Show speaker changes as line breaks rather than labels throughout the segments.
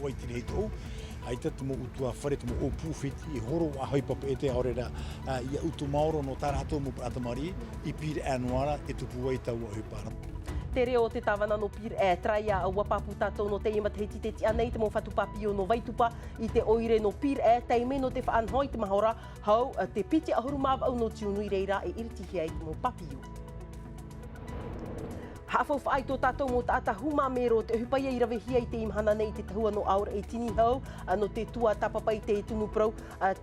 wai tini hei tau. Ai tatu mo utua whare tumo o pūwhiti I horo a haipapa e te aorera ia utu maoro no tarato mo pratamari I pire anuara e tupu wai tau a hupara.
Te reo te tawana no trai a wapapu tātou no te ima te heti te ti anei te mo whatupapi o no waitupa I te oire no teime no te whaanhoi te mahora hau te piti ahurumāwa au no tiunui reira e iritihi ai te mo papio. Hawhau whaai tō tātou mo tāta huma mero te hupai I rawe hia I te imhana nei te tahua no aur e tini hau no te tua tapapai te tunu prau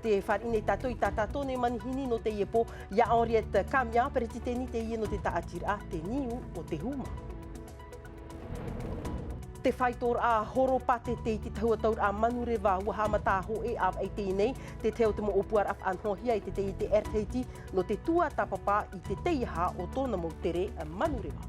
te wharine tātou I tātou ne manihini no te iepo ia aoriet kamia peretiteni te ie no te taatira te niu o te huma. Te whaitor a horo pate te te tahua taur a manurewa ua hamata ho e av ai tēnei te teo te mo opuar af anhohia I te te I te erteiti no te tua tapapa I te teiha o tōna mo tere manurewa.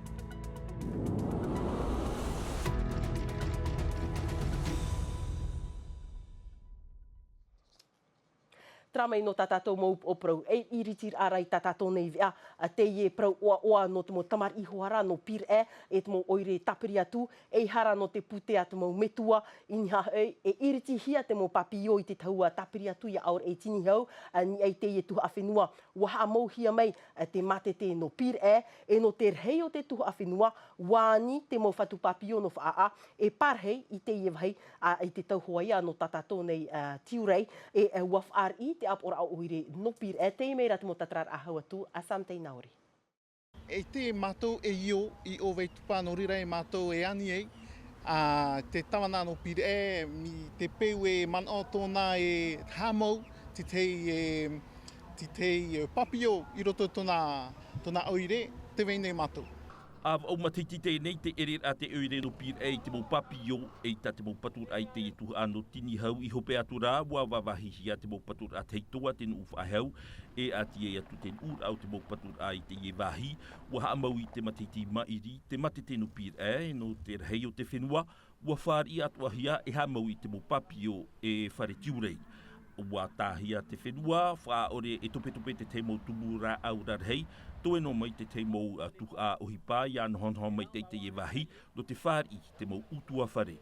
Tramai no tātou mou o prau. E iritir arai tātou nei vea te ie prau oa no te mo tamar ihoara no pire e te mo oire tapiri atu. E hara no te pute atu mo metua inha e iriti hia te mo papio I te tahua tapiri atu ia aur e tini hau ni ei te ie tuha awhenua. Waha mau hia mai te mate te no pire e no te rhei o te tuha awhenua wāni te mo whatu papio no whaa e parhei I te ie vai I te tauhoa ia no tātou nei tiurei e wafari te apora o oire no pire te meira te mo tatrar a hau atu a samtei naori.
E te mātou e io I o veitupa no rira e mātou e ani ei. Te tawana no pire mi te peu e mana o tōna e hamau te tei papio I roto tōna oire te weinei mātou.
Au matiti tēnei te éperēra te oire no pire te mo papio e te mo patur ai te tu ano tini hau I hope atu rā wa wawahihia te mo patur a te toa te nu whahau e ati e atu te ur au te mo patur ai te ie wahi wa haamau I te matiti mairi te mate te no pire no te rhei o te whenua wa whari atu ahia e haamau I te mo papio e whare tiurei. Wa tahia te whenua, wha ore e tope te teimo tumura au rarhei, toe no mai te teimo tuha ohipa, ia nohonho mai te ie wahi, no te whari te mo utua whare.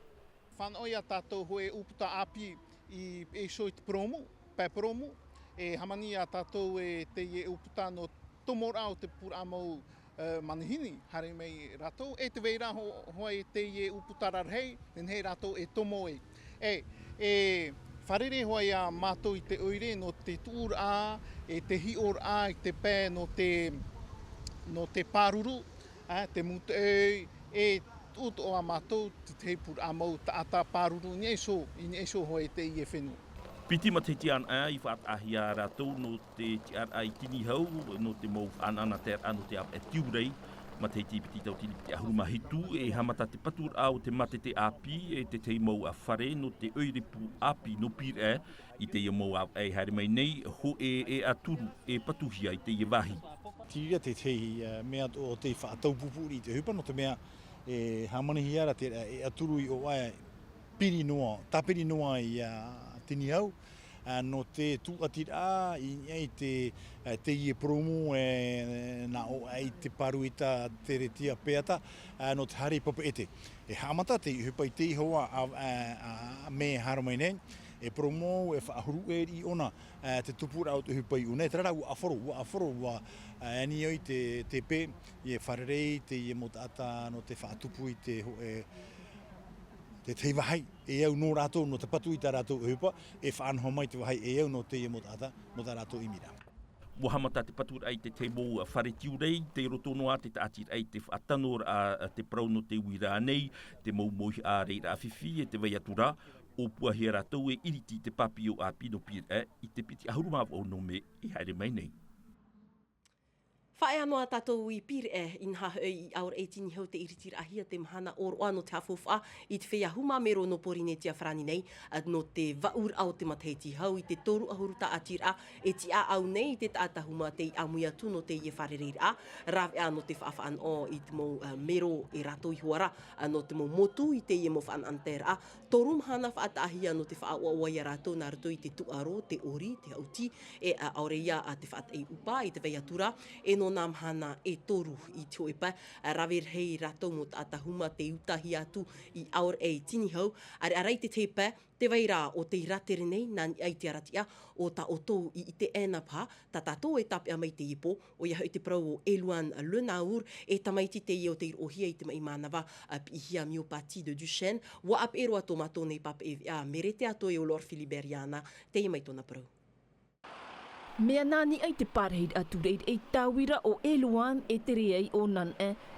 Whanoi a tātou hoe uputa api I e soit promo, pē promo, e hamani a tātou e te ie uputa no tomora o te pura mau manihini, hare mei ratou, e te weira hoi te ie uputa rarhei, nen hei ratou e tomo wharere hoa ia mātou I te oire no te tūr a, e te hior a I te pē no te pāruru, te mutu e tūto o a mātou te te pur a mau taata pāruru ni eso hoa te ie whenua.
Piti ma te tian I whaatahi a rātou no te tiar ai tini hau, no te mou anana te ano te ap e tiurei, ma te piti tau tini piti ahuruma hitu e hamata te patur au te mate te api e te teimau a whare no te oiripu api no pire I te iamau au e haere mai nei ho e aturu e patuhia I te iewahi.
Tira te tei mea o te whaatau pupuri I te hupa no te mea e hamanihi ara te e aturu I o ai piri noa, tapiri noa I tini hau. No te tuatira I te ie promo na o ai te paruita te retia peata no te hare papa ete. E hamata te hupai te hoa me haramai nei. E promo e whaahuru I ona te tupura o te hupai unei. Tera ua aforo ua ani oi te pe I wharerei te ie motata no te whaatupu I te te wahai e au no rātou no te patu I tā rātou hupa e whaanho mai te wahai e au no te motata no tā rātou imira.
Wahamata te patur ai te teimo whare tiurei, te rotono a te tātir ai te whaatanor a te prau no te uira nei, te maumohi a reira a whiwhi e te waiatura, o puahia rātou e iriti te papio a pino pire I te piti ahurumāwa o no me I haere mai nei.
Whae anoa tātou I pire inha I aur e tini hau te iritira ahia te mahana o roa no te hawhowha I te whea huma mero no porine tia whrani nei no te vaur au te mataheti hau I te toru ahuru ta atira e ti a au nei te taata huma te amuia tu no te ie wharereira rawe a no te whaafaan o I te mo mero e rato I huara no te mo motu I te ie mo whaan antera toru mahana whaata ahia no te whaaua ia rato nā rato I te tuaro, te ori, te auti e aureia te whaata I upa I te veiatura e no nā mahana e toru I te oepa, rawer hei ratou mo tāta huma te utahi atu I aur e tini hau, arai te tepa, te vai rā o te ratere nei, nā ai te aratia, o ta otou I te ena pā, ta tātou e tapia mai te ipo, o ia hau te prau o Eluan Lenaur, e tamaiti te i o te irohia I te mai mānawa, pihia myopathie de Duchenne, wa ap e roa tō mato nei papa e merete ato e o Lor Filiberiana, te I mai tōna prau.
Mea nani ai te pārheid atu reid e tāwira o Eluan e te reai o nan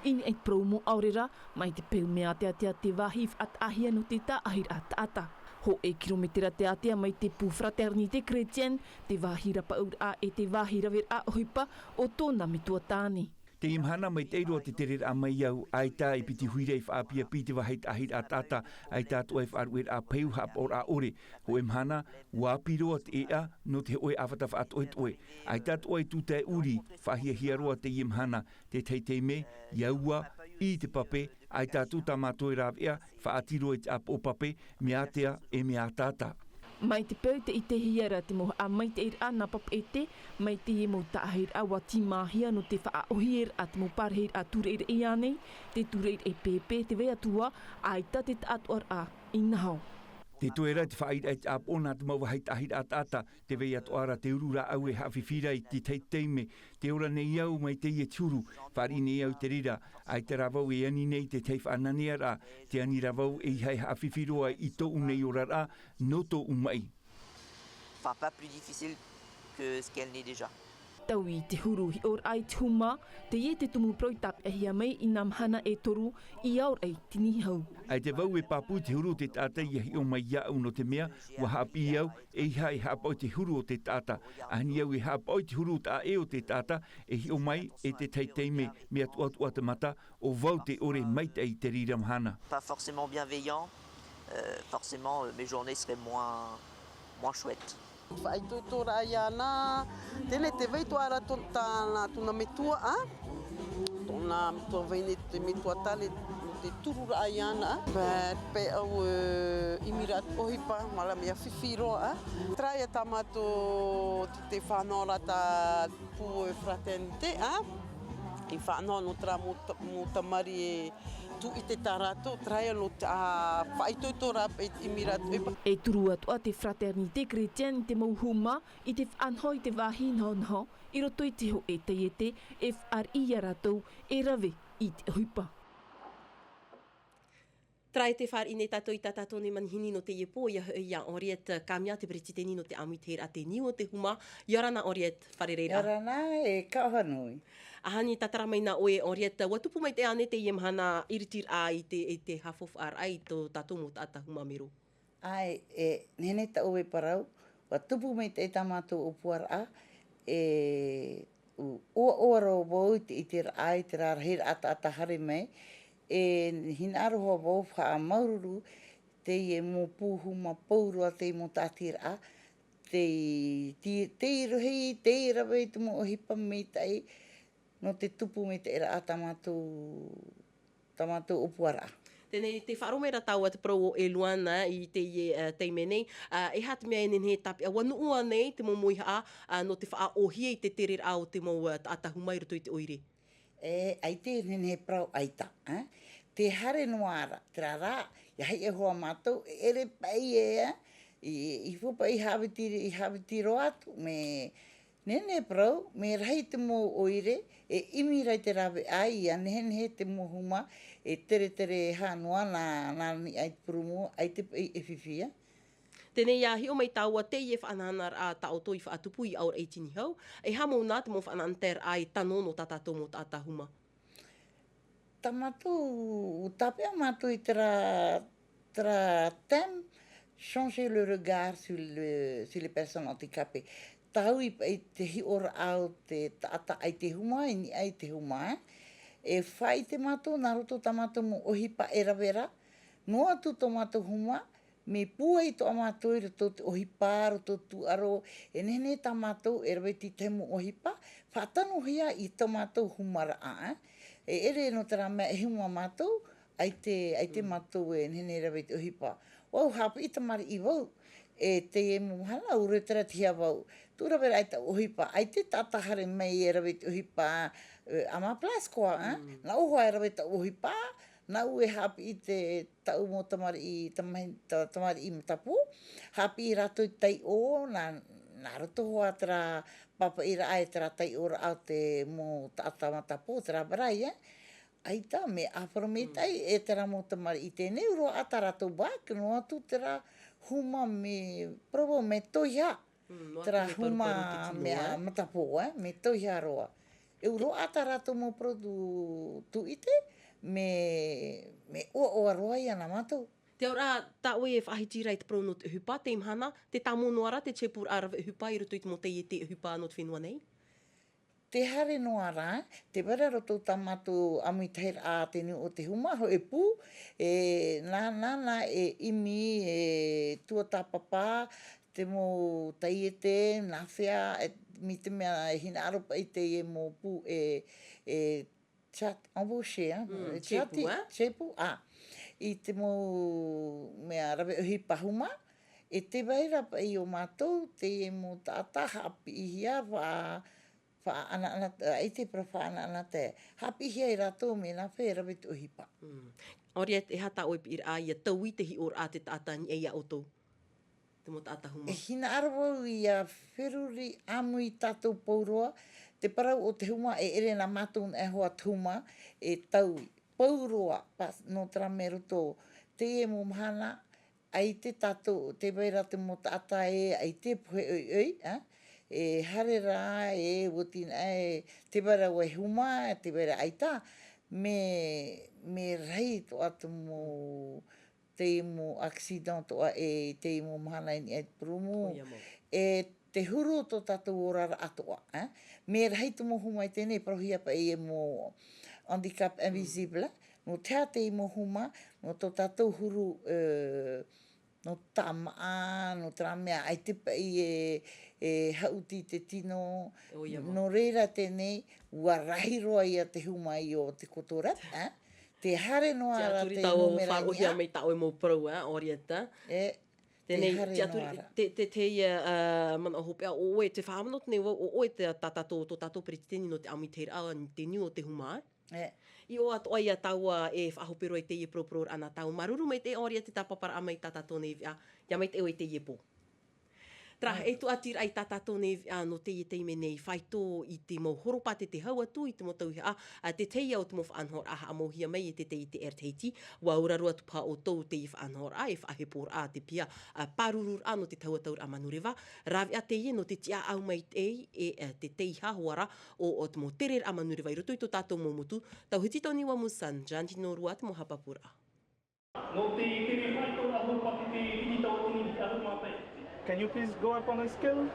in e promo aurera mai te peu mea te atea te wahif at ahia no te tāahir at ata. Ho e kilometera te atea mai te pu fraternite chrétienne, te wahira paur a e te wahira ver a ohipa o tōna mitua tāni.
Te imhana mai te iroa te tere a mai au, ai tā I piti huirei whaapia piti wahait ahit a tata, ai tā tu e whaarwet a peu hap or a ore. Ho imhana, wapiroa te ea, no te oe awhata whaatoe toe. Ai tā tu e tu te uri, whahia hiaroa te imhana, te teime, iaua, I te pape, ai tā tu tamatoe rāwea, whaatiroa te ap o pape, mea tea e mea tata.
Mai te peu te I te hiara te moha a mai te ira na pap e te, mai te e mo taahir a wati mahia no te wha ohir a te mo parhir a tureir e anei, te tureir e pepe te wea tua, ai ta te atuar a inahau.
Te toera te whaid ait ap ona te mau wahait ahit at ata, te wei atuara te urura au e hawhiwhirai te teime, te ora nei au mai te ia turu, whari nei au te rira, ai te ravau e ani nei te teif ananea ra, te ani ravau e hei hawhiwhiroa I tō unei ora ra, no tō umai.
Enfin, pas plus difficile que ce qu'elle n'est déjà.
Tau I te huru hi or ai tuma, te ie te tumu proitap e hia mai I nā mahana e toru I aur ei tini hau.
Ai te vau e papu te huru o te tata I hi o mai iau no te mea, wa hapi au e hai hapa o te huru o te tata. Ahani au e hapa o te huru ta e o te tata, e hi o mai e te teime mea tuatua te mata, o vau te ore mai te I te rira mahana.
Pas forcément bienveillant, forcément mes journées seraient moins chouettes.
Whai tō tōra ai ana, tēne te wei toara tōna metua, tōna metua veine te metua tale te turura ai ana. Pe au imirat ohipa, mala mea whiwhiroa. Traia tamato te whanora ta pu fraternite, I whanau no tra mo tamari e tu I te tarato, traia no whai tō tōra e imirat ohipa.
E turu atua te fraternite chrétienne te mauhuma I te whanhoi te wahi nho, I roto I te ho e te e whari a ratou e rave I te huipa.
Trai te whare I nei tātou I tātou ne manihini no te iepo, ia oriet kamia te presideni no te amuiter a te niu o te huma. Iorana oriet, whare reira.
Iorana e kauhanui.
Ahani tatara mai na oe oriet, watupu mai te ane te iemhana iritir a I te hafof ar ai tō tātou mo tāta huma mero.
Ai, nene ta oe parau, watupu mai te tamatou o puar a, oaro wau I te ai te rarahir ata hare mai, hinaro hoa wau wha maururu, te I mō pūhuma paurua te mō tātira a, te irohi, te irawe te mō ohipa mei tai, no te tupu me te era a tamatou o puara.
Tēnei te wharomera tau te prau o Eluan I te teime nei, e hati mea enen he tapi, wanua nei te mō moiha no te wha ohia I te tere a o te mō atahumai roto I te oire.
Ai te nene he prau aita. Te hare noara, te rara, ia hei e hoa mātou, ere pai I whupa I hawitiro atu, me nene prau, me rai te mō oire, e imi rai te rawe ai, ia nene he te mō huma, e tere hānoa nā ni ai purumo, ai te pai e whiwhia.
Tēnei ia hio mai tāua te ie whaananar a taoto I whaatupu I aur eitini hau, e hamo nā te mō whaananter ai tano no tātātou mō tātā huma.
Tamatou, tapea mātou I tra thème, changer le regard sur les personnes handicapées. Tau I te hi ora au te tata ai te huma, ni ai te huma, e whai te mātou, nā roto tamatou mo ohipa e rawera, noa tu tō mātou huma, me pua I tō mātou I roto te ohipa, roto tu aro, e nene tā mātou e rawe ti te mo ohipa, whātano hia I tō mātou humara a, e ere no te rā mea e huma mātou, ai te mātou e nene rawe te ohipa. Wau, hapa I tamari I wau, e te e mohana uretara tia wau, tura vera ai ta uhipa, ai te tatahare mai e rawe te uhipa ama plas koa, na uho ai rawe ta uhipa, na ue hapi i te tau mo tamari i tamari i matapu, hapi i rato i tai o, na roto hoa tera papa i ra ai tera tai o ra au te mo tata matapu, tera barai, ai ta me aprometai e tera mo tamari i tēnei uro ata rato bak, no atu tera huma me provo me toiha, tera huma mea matapu, me toiha roa. E uro ata rato mo produ tu ite, me o roa ia na matou.
Te ora, ta oe e whahiti rai te pro no te hupa, te mahana, te tamo noara, te chepur arawe hupa, i roto i te mo te hupa no te whenua nei?
Te hare noara, te wera roto tamatu amitahir a te ni o te huma, ho e pū, nana e imi, e tua tapapa, te mo taiete, nafea, mi te mea hina aropa i te e mo pū chat, embauché, chepu, i te mo mea rawe uhi pahuma, e te waira pa i o mātou, te e mo tātaha api i hia i te pra whaana te. Hapi hia i rato me nā whē rawe te uhi pa.
Ori e hata oe pi a ia tau i te hi or a te tātani e ia oto. Te mo tāta huma.
E hina arawau i a whiruri amu i tātou pauroa, te parau o te huma e ere na mātou e hoa tuma e tau i. Pauroa, no tera me roto, te e mo mahana, ai te tātou, te waira te mo tāta ai te puhe oi, e hare rā, e wotina, te waira wai huma, te waira aita, me rei to atu mo te mo accident toa te mo mahana i te promo, te huru to tātou orara atoa, me rei to mo huma i tēnei, parohia pa e mo handicap invisible, no tea te imo huma, no tō tātou huru no tamaa, no tera mea, ai te pai hauti te tino, no reira tēnei, ua rahi roa ia te huma i o te kotorat, te hare noa ara te numera
nia. Te mei ta oe mō prau, orieta.
Te hare noa ara.
Te ia mana hopea, o oe te whahamanot nei, o oe te tātou peritini no te amitera, te niu o te huma, I o atu aia taua e whahopero i te ie propror ana tau maruru mai te oria te tapapara amai tatatone ia mai te oe te ie po. Tra, e tu atira ai tatatone no te ie teime nei whaito i te mo horopate te hau atu i te mo tauhia te teia o te mo whaanhor aha amohia mai i te te erteiti wa urarua tupa o tau te i whaanhor e whahepor a te pia parurur no te tauataur a manurewa rawi a te ie no te tia au mai te teiha hoara o te mo terer a manurewa i roto i to tātou mo mutu tau hitito ni wa musan janti no rua te mo hapapura.
No te whaito a horopate te hitito o tini a horopate. Can you please go up on a scale?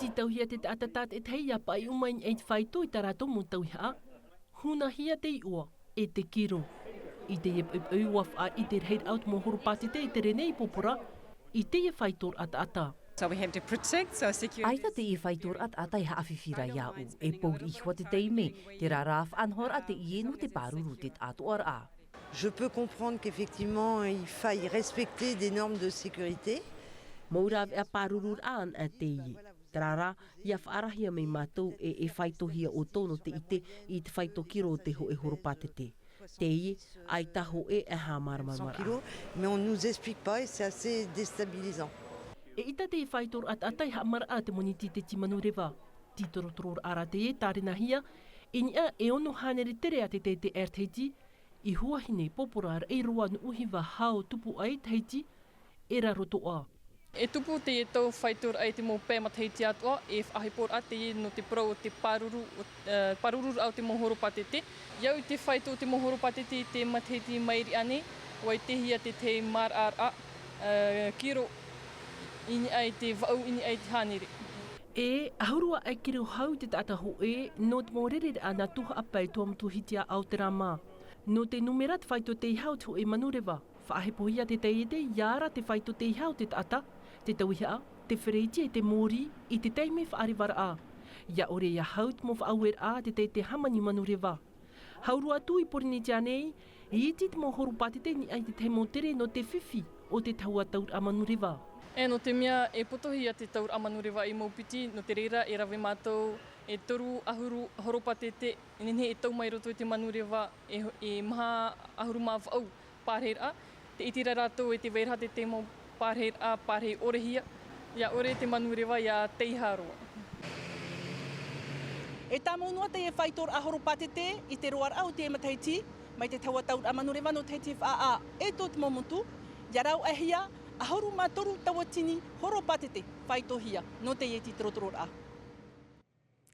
Ti tauhia te atatat e teia pa i umain e whaito i tarato mo tauhia. Huna hia te ua e te kiro. I te e waf a i te reid out mo horopate te i te renei popura i te e whaitor ata.
So we have to protect, so security.
Aita te i whaitor ata i hawhiwhira iau. E pouri ihua te teime. Te raraf anhor a te ienu te paruru te atoar a.
Je peux comprendre qu'effectivement il faille respecter des normes de sécurité.
Maurawe a parurur an a te i. Trara, ia whaarahia mei mātou e whaitohia o tono te ite i te whaitokiro o te ho e horopate te. Te i, ai taho e ha marmamara.
Mais on nous explique pas et c'est assez déstabilisant.
E ita te whaitor atai hamara a te moniti te timanurewa. Titorotoror ara te e tārina hia, inia e ono hanere tere a te RTT, i huahine popora e roa nu uhiwa hao tupu ai teiti, e raroto a.
E tupu te e tau whaitor ai te mō pēmat heiti atua, e whahipor a te e no te pro o te paruru au te mohoropate te. Iau i te whaito o te mohoropate te i te matheiti mairi ane, wai te hia te mar ar a, kiro ini ai te vau ini ai te hanere.
E ahurua ai kiro hau te tataho e, no te mōrere ana tuha apai tuam tuhitia au te rama. No te numerat whaito te hau tu e manurewa, whahepohia te teite, iara te whaito te hau te tata, te tauhia, te whereiti e te mōri i te teime whaarewara a. Ia ore ia haut mo whauer a te hamani manurewa. Haurua tu i porine tia nei, i iti te mo horopate te ni ai te teimo tere no te whiwhi o te tauataur a manurewa.
E no te mea e potohi a te taur amanurewa i mau piti, no te reira e rawe mātou e toru ahuru horopatete, nene e tau mai roto i te manurewa e maha ahuru mawhau pārheira. Te itira rātou e te weirhate te mau pārheira, pārhei orehia, ia ore te manurewa ia teiharoa.
E tā maunua te e whaitor ahoro patete i te roar au te e mataiti, mai te taua taur amanurewa no te wha e tō te momotu, ia rau ahia, ahoro mātoru tawatini horo patete whaitohia no te e ti trotorora.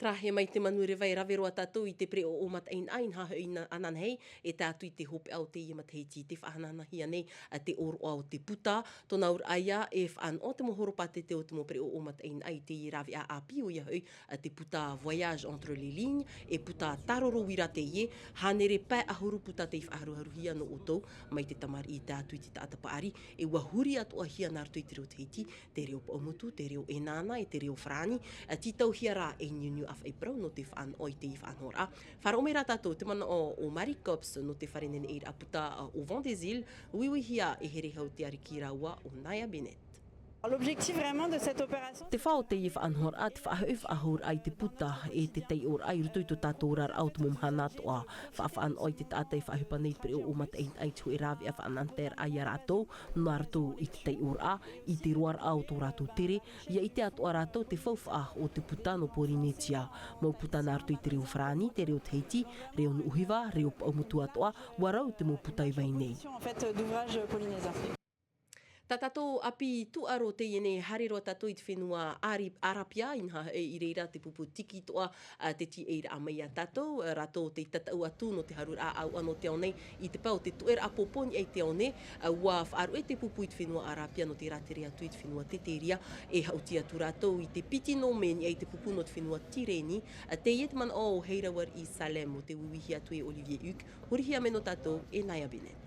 Trahe mai te manurewa e rawe roa tātou i te pre o mat ein haho i anan hei, e tātou i te hope au te i matahiti, te whahananahia nei, te oro au te puta, tōna ur aia e whaan o te mohoro patete o te mo pre o mat ein ai te i rawe a api o ia hoi, te puta voyage entre les lignes, e puta taroro wira te ie, hanere pai ahuru puta te i whaharuharuhia no otou, mai te tamar i tātou i te taatapaari, e wahuri atu ahia nārtu i te reo teiti, te reo paumotu, te reo enana, e te reo frani, titau hia rā e niunu af e prau no te whaan oi te i whaan hora. Whara o mera tātou, te mana o Marikops no te wharenene e aputa o Vent des Îles, uiwihia e here hau te ariki raua o Naya Bennett.
L'objectif vraiment de cette opération...
Te whao te i whaanhor a te whaahau ahur ai te puta e te tei or ai rutu i to tātou rar au te momhana toa whaafaan oi te tātai whaahupa nei pre o mat ein ai tu e rawe a whaananter ai a rātou, nā rātou i te tei or a, i te roar au tō rātou tere, ia i te atu a rātou te whauwha o te puta no Porinetia. Mau puta nā rātou i te reo Frani, te reo Teiti, reo Nuhiwa, reo Paumutu atoa, warau te mo puta i vai nei.
En fait, d'ouvrage polynésien.
Tā tātou api tuaro te iene hareroa tātou i te whenua Arapia, inha i reira te pupu tiki toa te ti eira a mai a tātou, rātou te tatau atu no te harur a au ano te aonei i te pau te tuera apoponi ei te aone, ua whaaru e te pupu i te whenua Arapia no te ratere atu i te whenua Teteria, e hauti atu rātou i te piti no meni ei te pupu no te whenua Tireni, te iet man o heirawar i Salem o te uihi atu e Olivier Huc, hurihia me no tātou e Naya Bennett.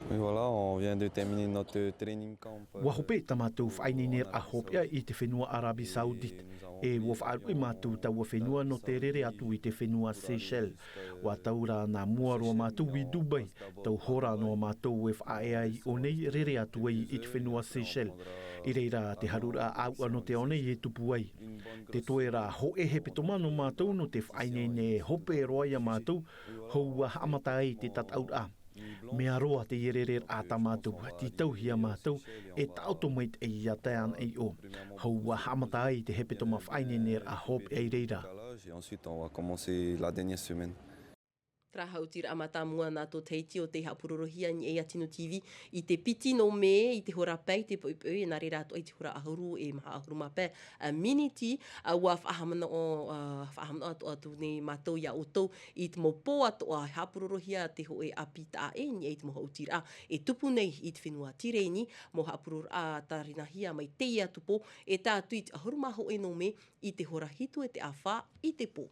Oui, voilà, on vient de terminer notre training camp.
Wahope tamatou whaininer a hopea i te whenua Arabi Saudite. E wawhaaru i mātou taua whenua no te rere atu i te whenua Seychelles. Wa taura nā muaroa mātou i Dubai. Tau hora noa mātou e whaea i o nei rere atu i te whenua Seychelles. I reira te harura au ano te one i tupu ai. Te toera ho e he petomano mātou no te whainene hope roa mātou. Houa amata ai te tataura. Mea roa te iererer a ta mātou, ti tauhia mātou, e tautomait e ia tean ei o. Hau hamata ai te hepeto mawhainenir a hop e reira.
Et ensuite, on va commencer la dernière semaine.
Tra hautira amata mua nā tō teiti o te hapurorohia ni e Atino TV i te piti no me, i te hora pei, te poipeu, e nare rātou i te hora ahuru e maha ahuru mape miniti, ua whahamana o atu ne mātou ia o tau i te mopo atu a hapurorohia te ho e apita e ni e te mo hautira e tupu nei i te whenua Tireni, mo hapuror a tarinahia mai te ia tupo e tātu i te ahuru maho e no me i te hora hitu e te awha i te po.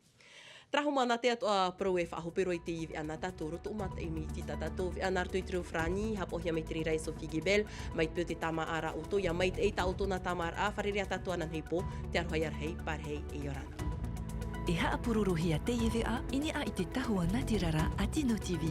Traho mana te atoa pro e whahopero i te iwi ana tātou roto o mata e mi ti tātou vi anartu i treo Frani, hapohia mai te rira e Sophie Gebel, mai pio te tama ara oto, ia mai te eita oto na tama ara, wharerea tātou anan hei po, te arohai arhei, parhei e Yorana.
E haa pururuhia te iwi a, ini a i te tahua Natirara Atino TV.